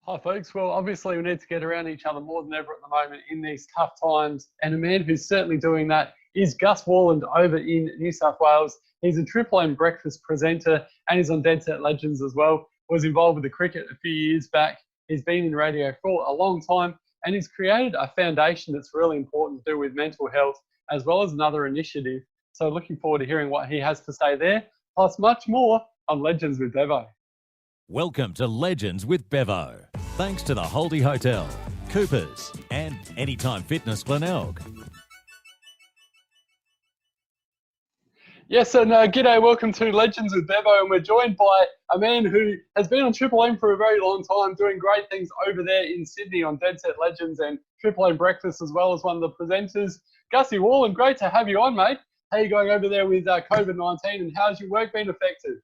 Hi folks, well obviously we need to get around each other more than ever at the moment in these tough times, and a man who's certainly doing that is Gus Worland over in New South Wales. He's a Triple M breakfast presenter and he's on Dead Set Legends as well. Was involved with the cricket a few years back. He's been in radio for a long time and he's created a foundation that's really important to do with mental health as well as another initiative. So looking forward to hearing what he has to say there, plus much more on Legends with Bevo. Welcome to Legends with Bevo. Thanks to the Holdy Hotel, Coopers, and Anytime Fitness Glenelg. Yes, and g'day, welcome to Legends with Bevo, and we're joined by a man who has been on Triple M for a very long time, doing great things over there in Sydney on Dead Set Legends and Triple M Breakfast, as well as one of the presenters. Gussie Worland, great to have you on, mate. How are you going over there with COVID-19, and how's your work been affected?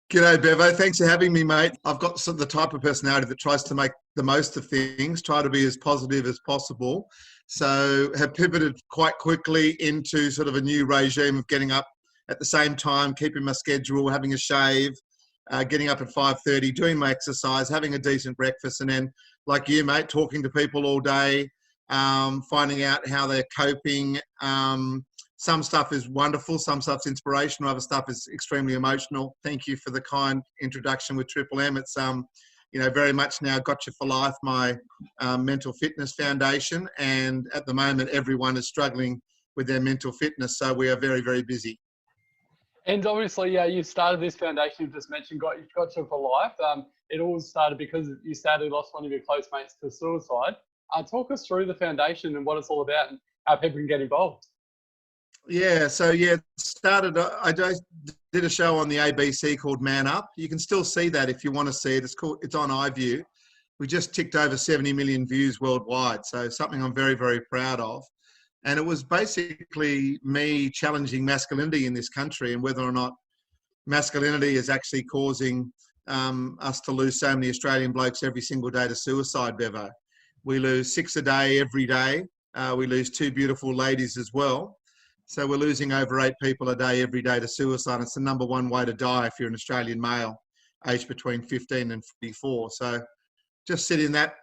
G'day, Bevo. Thanks for having me, mate. I've got the type of personality that tries to make the most of things, try to be as positive as possible. So have pivoted quite quickly into sort of a new regime of getting up at the same time, keeping my schedule, having a shave, getting up at 5:30, doing my exercise, having a decent breakfast, and then, like you, mate, talking to people all day, finding out how they're coping. Some stuff is wonderful, some stuff's inspirational, other stuff is extremely emotional. Thank you for the kind introduction with Triple M. It's very much now Gotcha4Life, my mental fitness foundation, and at the moment everyone is struggling with their mental fitness, so we are very, very busy. And obviously, you started this foundation you've just mentioned, Gotcha4Life. It all started because you sadly lost one of your close mates to suicide. Talk us through the foundation and what it's all about and how people can get involved. Yeah, started. I did a show on the ABC called Man Up. You can still see that if you want to see it. It's on iView. We just ticked over 70 million views worldwide, so something I'm very, very proud of. And it was basically me challenging masculinity in this country and whether or not masculinity is actually causing us to lose so many Australian blokes every single day to suicide, Bevo. We lose 6 a day every day. We lose 2 beautiful ladies as well. So we're losing over 8 people a day every day to suicide. It's the #1 way to die if you're an Australian male aged between 15 and 44. So just sit in that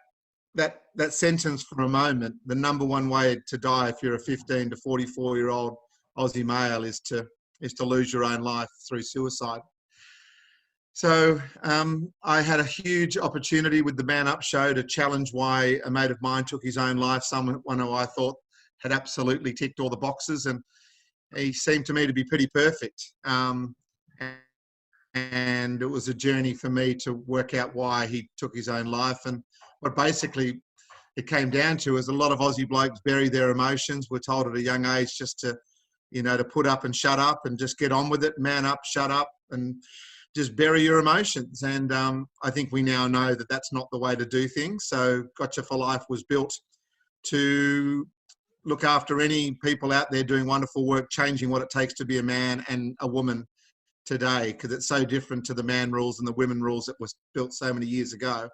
sentence for a moment. The #1 way to die if you're a 15 to 44-year-old Aussie male is to lose your own life through suicide. So I had a huge opportunity with the Man Up show to challenge why a mate of mine took his own life, someone who I thought had absolutely ticked all the boxes, and he seemed to me to be pretty perfect. And it was a journey for me to work out why he took his own life. And what basically it came down to is a lot of Aussie blokes bury their emotions. We're told at a young age just to put up and shut up and just get on with it. Man up, shut up, and just bury your emotions. And I think we now know that that's not the way to do things. So Gotcha4Life was built to look after any people out there doing wonderful work, changing what it takes to be a man and a woman today, because it's so different to the man rules and the women rules that was built so many years ago.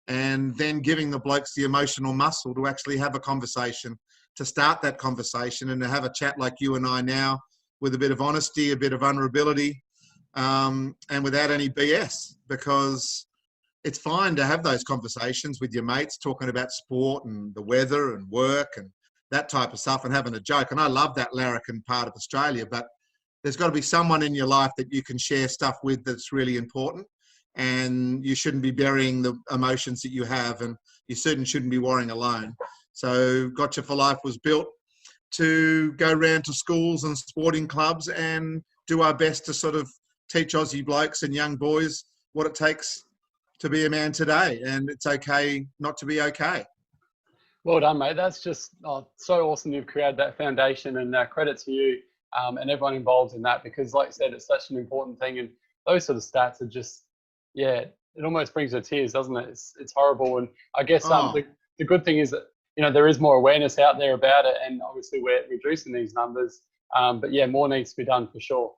And then giving the blokes the emotional muscle to actually have a conversation, to start that conversation and to have a chat like you and I now, with a bit of honesty, a bit of vulnerability, and without any BS, because it's fine to have those conversations with your mates, talking about sport and the weather and work and that type of stuff and having a joke. And I love that larrikin part of Australia, but there's got to be someone in your life that you can share stuff with that's really important. And you shouldn't be burying the emotions that you have, and you certainly shouldn't be worrying alone. So Gotcha4Life was built to go around to schools and sporting clubs and do our best to sort of teach Aussie blokes and young boys what it takes to be a man today. And it's okay not to be okay. Well done, mate. That's just so awesome you've created that foundation, and credit to you and everyone involved in that, because like you said, it's such an important thing, and those sort of stats are just, it almost brings you to tears, doesn't it? It's horrible. And I guess the good thing is that, there is more awareness out there about it, and obviously we're reducing these numbers. But more needs to be done for sure.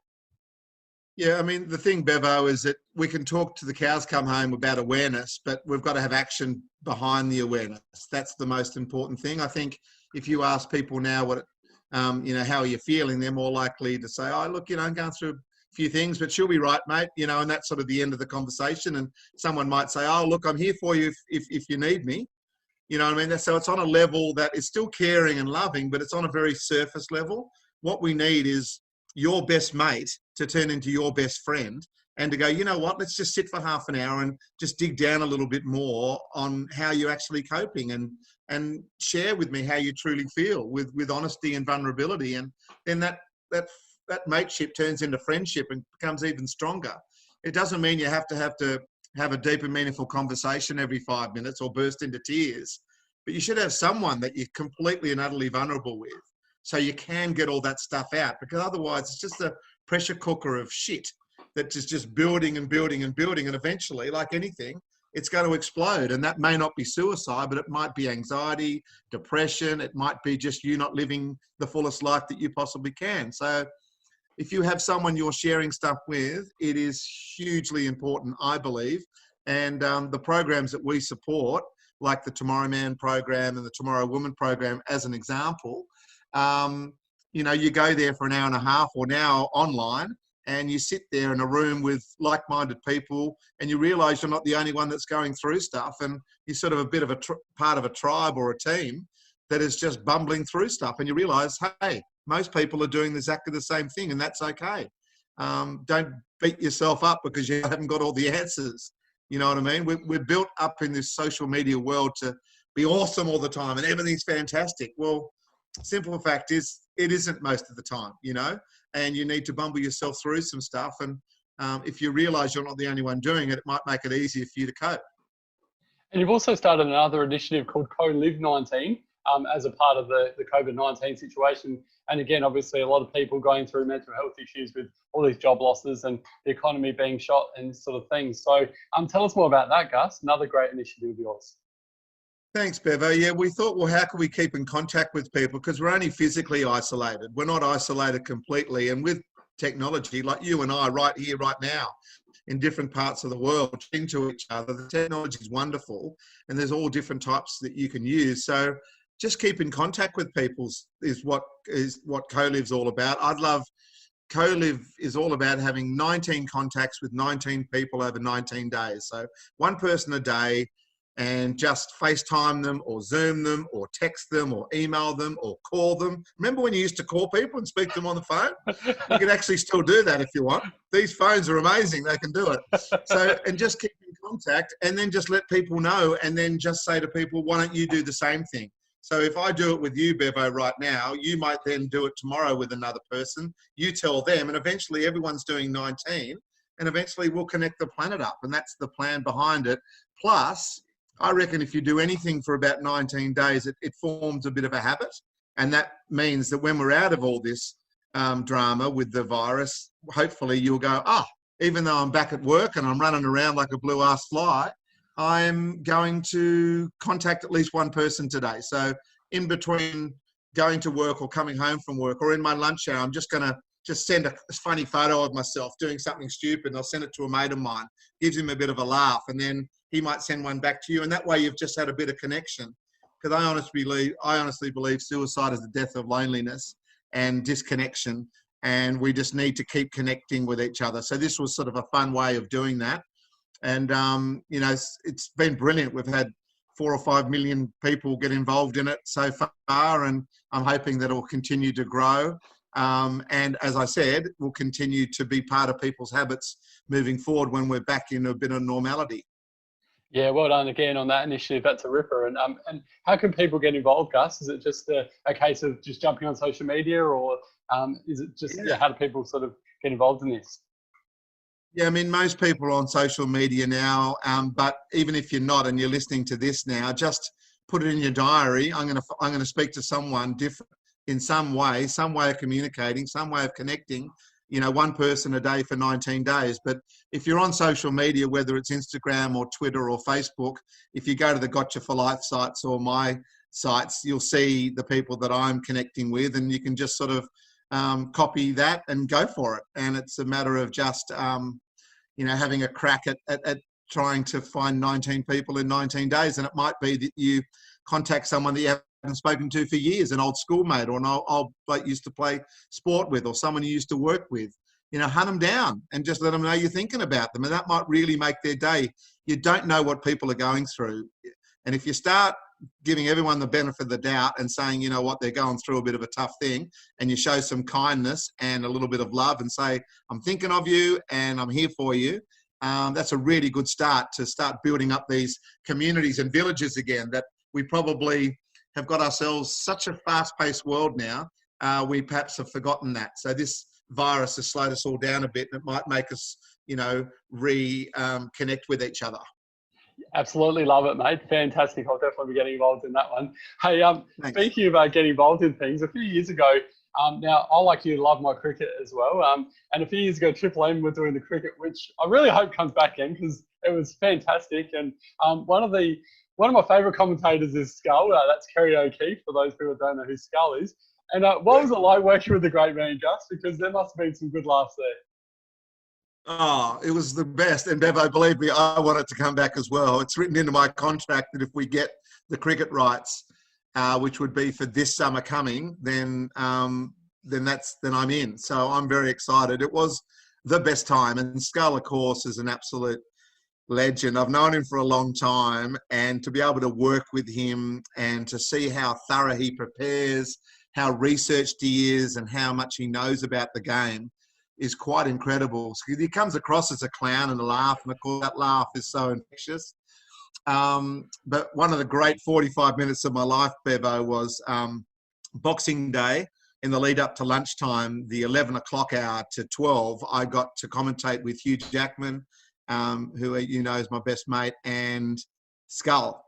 Yeah, I mean, the thing, Bevo, is that we can talk to the cows come home about awareness, but we've got to have action behind the awareness. That's the most important thing. I think if you ask people now how are you feeling, they're more likely to say, oh, look, I'm going through few things, but she'll be right, mate, and that's sort of the end of the conversation. And someone might say, oh, look, I'm here for you if you need me. You know what I mean? So it's on a level that is still caring and loving, but it's on a very surface level. What we need is your best mate to turn into your best friend and to go, you know what, let's just sit for half an hour and just dig down a little bit more on how you're actually coping and share with me how you truly feel with honesty and vulnerability. And then that mateship turns into friendship and becomes even stronger. It doesn't mean you have to have a deep and meaningful conversation every 5 minutes or burst into tears, but you should have someone that you're completely and utterly vulnerable with, so you can get all that stuff out, because otherwise it's just a pressure cooker of shit that is just building and building and building, and eventually, like anything, it's going to explode. And that may not be suicide, but it might be anxiety, depression. It might be just you not living the fullest life that you possibly can. So if you have someone you're sharing stuff with, it is hugely important, I believe. And the programs that we support, like the Tomorrow Man program and the Tomorrow Woman program, as an example, you go there for an hour and a half, or now online, and you sit there in a room with like-minded people, and you realise you're not the only one that's going through stuff, and you're sort of a bit of a part of a tribe or a team that is just bumbling through stuff, and you realise, hey, most people are doing exactly the same thing, and that's okay. Don't beat yourself up because you haven't got all the answers. You know what I mean? We're built up in this social media world to be awesome all the time and everything's fantastic. Well, simple fact is, it isn't most of the time, and you need to bumble yourself through some stuff. And if you realise you're not the only one doing it, it might make it easier for you to cope. And you've also started another initiative called Co-Live 19 as a part of the COVID-19 situation. And again, obviously, a lot of people going through mental health issues with all these job losses and the economy being shot and sort of things. So tell us more about that, Gus. Another great initiative of yours. Thanks, Bevo. Yeah, we thought, well, how can we keep in contact with people? Because we're only physically isolated. We're not isolated completely. And with technology, like you and I right here, right now, in different parts of the world, into each other, the technology is wonderful. And there's all different types that you can use. So just keep in contact with people is what Co-Live's all about. Co-Live is all about having 19 contacts with 19 people over 19 days. So one person a day, and just FaceTime them or Zoom them or text them or email them or call them. Remember when you used to call people and speak to them on the phone? You can actually still do that if you want. These phones are amazing. They can do it. So, and just keep in contact, and then just let people know, and then just say to people, why don't you do the same thing? So if I do it with you, Bevo, right now, you might then do it tomorrow with another person. You tell them, and eventually everyone's doing 19, and eventually we'll connect the planet up. And that's the plan behind it. Plus, I reckon if you do anything for about 19 days, it forms a bit of a habit. And that means that when we're out of all this drama with the virus, hopefully you'll go, even though I'm back at work and I'm running around like a blue-ass fly, I'm going to contact at least one person today. So in between going to work or coming home from work, or in my lunch hour, I'm just going to send a funny photo of myself doing something stupid, and I'll send it to a mate of mine. Gives him a bit of a laugh, and then he might send one back to you, and that way you've just had a bit of connection. Because I honestly believe suicide is the death of loneliness and disconnection, and we just need to keep connecting with each other. So this was sort of a fun way of doing that. And, it's been brilliant. We've had 4 or 5 million people get involved in it so far, and I'm hoping that it will continue to grow. And as I said, we'll continue to be part of people's habits moving forward when we're back in a bit of normality. Yeah, well done again on that initiative. That's a ripper. And how can people get involved, Gus? Is it just a case of just jumping on social media, or is it just how do people sort of get involved in this? Yeah, I mean, most people are on social media now, but even if you're not and you're listening to this now, just put it in your diary. I'm going to speak to someone different in some way of communicating, some way of connecting. One person a day for 19 days. But if you're on social media, whether it's Instagram or Twitter or Facebook, if you go to the Gotcha4Life sites or my sites, you'll see the people that I'm connecting with, and you can just sort of copy that and go for it. And it's a matter of just, having a crack at trying to find 19 people in 19 days. And it might be that you contact someone that you haven't spoken to for years, an old schoolmate or an old bloke you used to play sport with, or someone you used to work with. hunt them down and just let them know you're thinking about them. And that might really make their day. You don't know what people are going through. And if you start giving everyone the benefit of the doubt and saying, you know what, they're going through a bit of a tough thing, and you show some kindness and a little bit of love and say, I'm thinking of you and I'm here for you. That's a really good start to start building up these communities and villages again that we probably have got ourselves such a fast-paced world now. We perhaps have forgotten that. So this virus has slowed us all down a bit, and it might make us, connect with each other. Absolutely love it, mate. Fantastic. I'll definitely be getting involved in that one. Hey, Thanks. speaking about getting involved in things, a few years ago, now I, like you, love my cricket as well. And a few years ago, Triple M were doing the cricket, which I really hope comes back in because it was fantastic. And one of my favourite commentators is Skull. That's Kerry O'Keefe, for those who don't know who Skull is. And what was it like working with the great man, Gus? Because there must have been some good laughs there. Oh, it was the best. And Bevo, believe me, I want it to come back as well. It's written into my contract that if we get the rights, which would be for this summer coming, then I'm in. So I'm very excited. It was the best time. And Skull, of course, is an absolute legend. I've known him for a long time, and to be able to work with him and to see how thorough he prepares, how researched he is, and how much he knows about the game is quite incredible. So he comes across as a clown and a laugh, and of course that laugh is so infectious. But one of the great 45 minutes of my life, Bevo, was Boxing Day. In the lead up to lunchtime, the 11 o'clock hour to 12, I got to commentate with Hugh Jackman, who you know is my best mate, and Skull.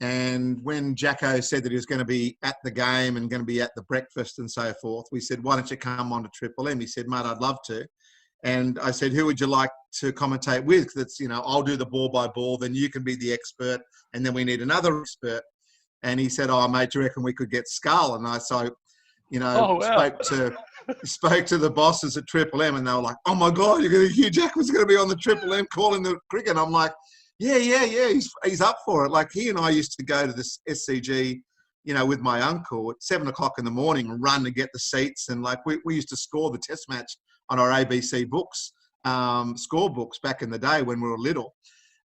And when Jacko said that he was going to be at the game and going to be at the breakfast and so forth, we said, why don't you come on to Triple M? He said, mate, I'd love to. And I said, who would you like to commentate with? Because I'll do the ball by ball, then you can be the expert, and then we need another expert. And he said, oh, mate, do you reckon we could get Skull? And I spoke to the bosses at Triple M, and they were like, oh my God, Hugh Jackman's going to be on the Triple M calling the cricket. And I'm like, yeah, he's up for it. Like, he and I used to go to this SCG, with my uncle at 7 o'clock in the morning and run to get the seats. And like, we used to score the test match on our ABC books, score books back in the day when we were little.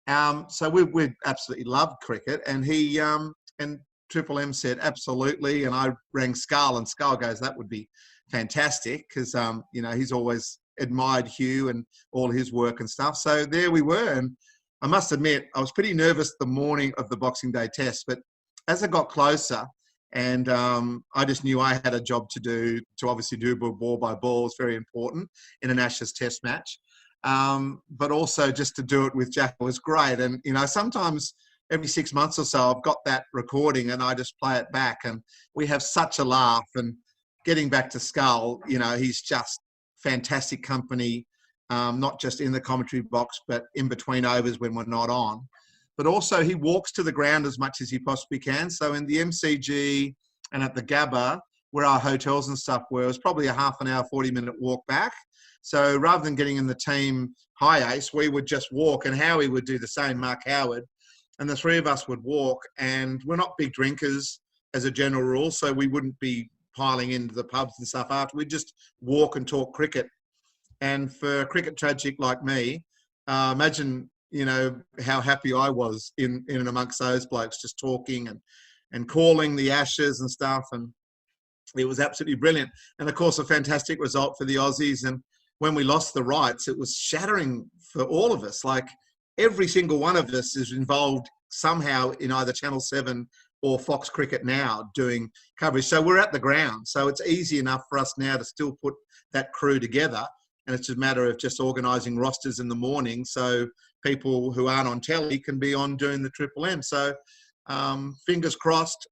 So we absolutely loved cricket. And he, and Triple M said, absolutely. And I rang Skull, and Skull goes, that would be fantastic. Cause, he's always admired Hugh and all his work and stuff. So there we were. And I must admit, I was pretty nervous the morning of the Boxing Day test, but as I got closer, and I just knew I had a job to do, to obviously do ball by ball is very important in an Ashes test match. But also just to do it with Jack was great. And, sometimes every 6 months or so, I've got that recording and I just play it back, and we have such a laugh. And getting back to Skull, he's just fantastic company. Not just in the commentary box, but in between overs when we're not on. But also he walks to the ground as much as he possibly can. So in the MCG and at the Gabba, where our hotels and stuff were, it was probably a half an hour, 40-minute walk back. So rather than getting in the team high ace, we would just walk, and Howie would do the same, Mark Howard, and the three of us would walk. And we're not big drinkers as a general rule, so we wouldn't be piling into the pubs and stuff after. We'd just walk and talk cricket. And for a cricket tragic like me, imagine, how happy I was in and amongst those blokes, just talking and calling the Ashes and stuff. And it was absolutely brilliant. And of course, a fantastic result for the Aussies. And when we lost the rights, it was shattering for all of us. Like, every single one of us is involved somehow in either Channel 7 or Fox Cricket Now doing coverage. So we're at the ground. So it's easy enough for us now to still put that crew together. And it's a matter of just organising rosters in the morning so people who aren't on telly can be on doing the Triple M. So fingers crossed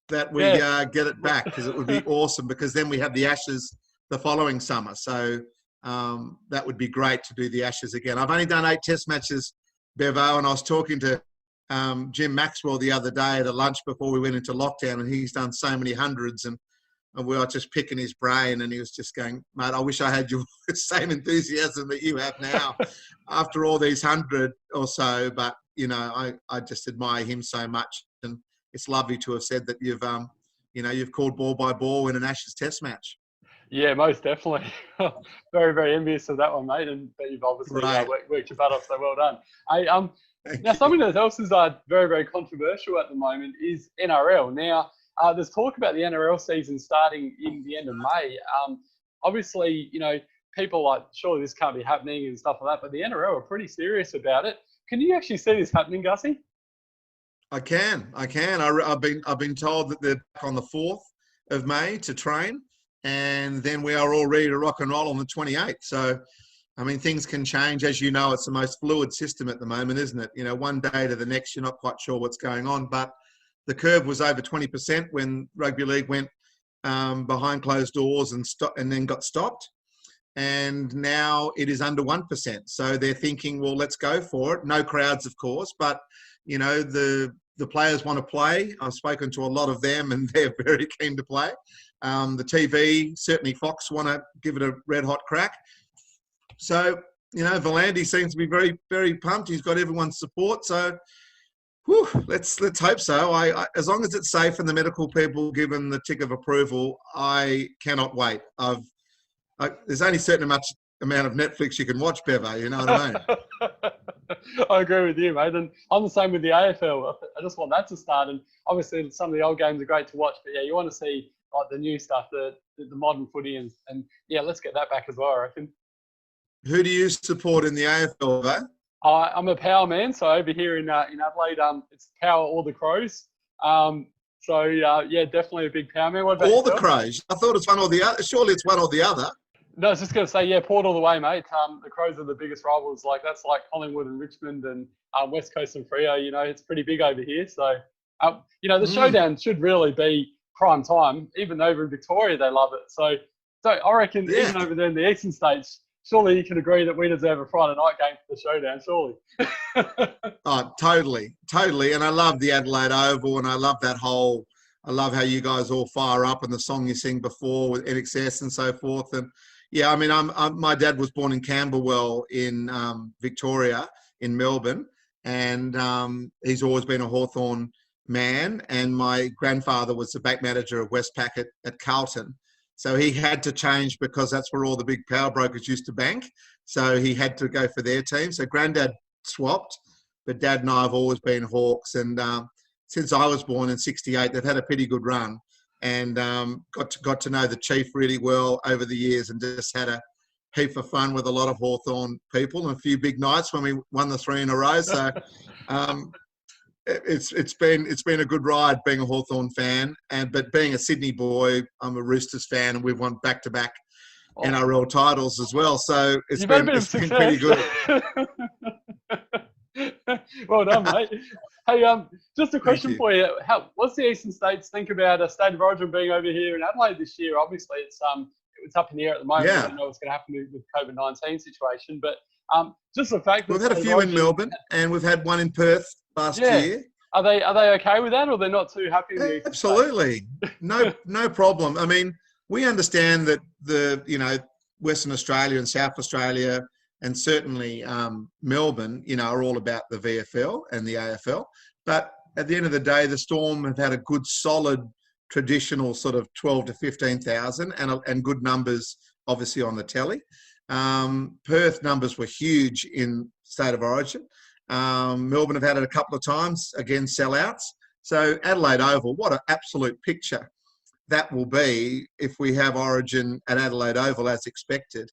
that we get it back, because it would be awesome, because then we have the Ashes the following summer. So that would be great to do the Ashes again. I've only done 8 test matches, Bevo, and I was talking to Jim Maxwell the other day at a lunch before we went into lockdown, and he's done so many hundreds, and we were just picking his brain, and he was just going, mate, I wish I had your same enthusiasm that you have now after all these 100 or so. But, I just admire him so much. And it's lovely to have said that you've called ball by ball in an Ashes test match. Yeah, most definitely. Very, very envious of that one, mate. And but you've obviously Right. worked your butt off, so well done. Hey, Thank now, you. something that else is very, very controversial at the moment is NRL. Now, there's talk about the NRL season starting in the end of May. Obviously, people are like, surely this can't be happening and stuff like that, but the NRL are pretty serious about it. Can you actually see this happening, Gussie? I can. I've been told that they're back on the 4th of May to train, and then we are all ready to rock and roll on the 28th. So, I mean, things can change. As you know, it's the most fluid system at the moment, isn't it? One day to the next, you're not quite sure what's going on. But the curve was over 20% when rugby league went behind closed doors and then got stopped. And now it is under 1%. So they're thinking, well, let's go for it. No crowds, of course, but the players want to play. I've spoken to a lot of them, and they're very keen to play. The TV, certainly Fox, want to give it a red hot crack. So, Volandi seems to be very, very pumped. He's got everyone's support. So, let's hope so. I as long as it's safe and the medical people given the tick of approval, I cannot wait. There's only a certain amount of Netflix you can watch, Bevo. You know what I mean? I agree with you, mate. And I'm the same with the AFL. I just want that to start. And obviously, some of the old games are great to watch. But yeah, you want to see like the new stuff, the modern footy, and yeah, let's get that back as well, I reckon. Who do you support in the AFL, Bevo? I'm a Power man, so over here in Adelaide, it's Power or the Crows. Yeah, definitely a big Power man. What about all yourself? The Crows? I thought it's one or the other. Surely it's one or the other. No, I was just going to say, yeah, Port all the way, mate. The Crows are the biggest rivals. That's like Collingwood and Richmond and West Coast and Freo. It's pretty big over here. So, the showdown should really be prime time. Even over in Victoria, they love it. So I reckon even over there in the Eastern States, surely you can agree that we deserve a Friday night game for the showdown, surely. Oh, totally. And I love the Adelaide Oval, and I love I love how you guys all fire up and the song you sing before with NXS and so forth. And yeah, I mean, my dad was born in Camberwell in Victoria, in Melbourne, and he's always been a Hawthorn man. And my grandfather was the back manager of Westpac at Carlton. So he had to change because that's where all the big power brokers used to bank. So he had to go for their team. So Granddad swapped, but Dad and I have always been Hawks. And since I was born in '68, they've had a pretty good run, and got to know the Chief really well over the years, and just had a heap of fun with a lot of Hawthorn people and a few big nights when we won the 3 in a row. So it's been a good ride being a Hawthorn fan, but being a Sydney boy, I'm a Roosters fan, and we've won back-to-back NRL titles as well. So it's been pretty good. Well done, mate. Hey, just a question for you. What's the Eastern States think about a State of Origin being over here in Adelaide this year? Obviously, it's up in the air at the moment. Yeah. We don't know what's going to happen with the COVID-19 situation, but just the fact that we've had a few in Melbourne, and we've had one in Perth last year. Are they okay with that, or they're not too happy? Absolutely, no problem. I mean, we understand that Western Australia and South Australia, and certainly Melbourne, are all about the VFL and the AFL. But at the end of the day, the Storm have had a good, solid, traditional sort of 12 to 15,000 and good numbers, obviously, on the telly. Perth numbers were huge in State of Origin. Melbourne have had it a couple of times, again, sellouts. So Adelaide Oval, what an absolute picture that will be if we have Origin at Adelaide Oval as expected.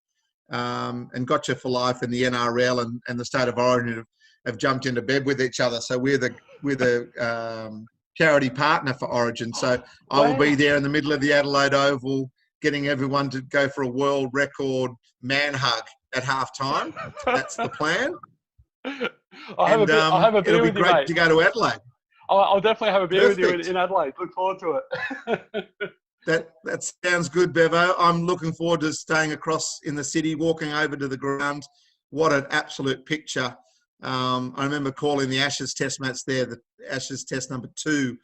And Gotcha4Life and the NRL and the State of Origin have jumped into bed with each other. So we're the charity partner for Origin. So I will be there in the middle of the Adelaide Oval, getting everyone to go for a world record man hug at halftime. That's the plan. I'll have a beer with you, mate. It'll be great to go to Adelaide. I'll definitely have a beer with you in Adelaide. Look forward to it. That sounds good, Bevo. I'm looking forward to staying across in the city, walking over to the ground. What an absolute picture. I remember calling the Ashes Test match there, the Ashes Test number 2,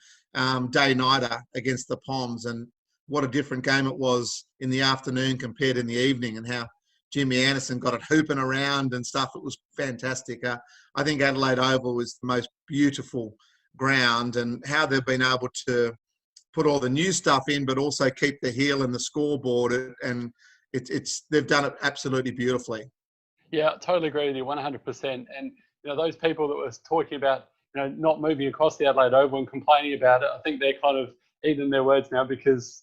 day-nighter against the Poms, and what a different game it was in the afternoon compared in the evening, and how Jimmy Anderson got it hooping around and stuff. It was fantastic. I think Adelaide Oval is the most beautiful ground, and how they've been able to put all the new stuff in, but also keep the heel and the scoreboard. And they've done it absolutely beautifully. Yeah, totally agree with you, 100%. And those people that was talking about not moving across the Adelaide Oval and complaining about it, I think they're kind of eating their words now because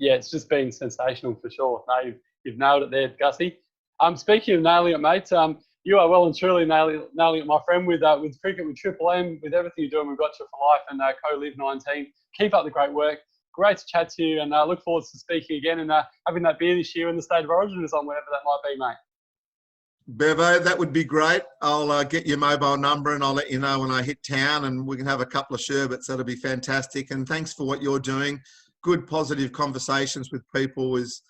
it's just been sensational for sure. No, you've nailed it there, Gussie. Speaking of nailing it, mate, you are well and truly nailing it, my friend, with cricket, with Triple M, with everything you're doing with Gotcha4Life and Co-Live 19. Keep up the great work. Great to chat to you, and look forward to speaking again and having that beer this year when the State of Origin is on, whenever that might be, mate. Bevo, that would be great. I'll get your mobile number and I'll let you know when I hit town, and we can have a couple of sherbets. That'll be fantastic. And thanks for what you're doing. Good, positive conversations with people is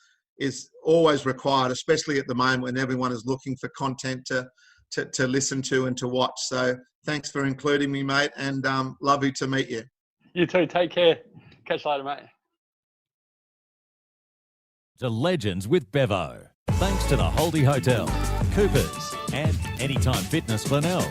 always required, especially at the moment when everyone is looking for content to listen to and to watch. So thanks for including me, mate, and lovely to meet you. You too. Take care. Catch you later, mate. To Legends with Bevo. Thanks to the Holdie Hotel, Coopers, and Anytime Fitness Glenelg.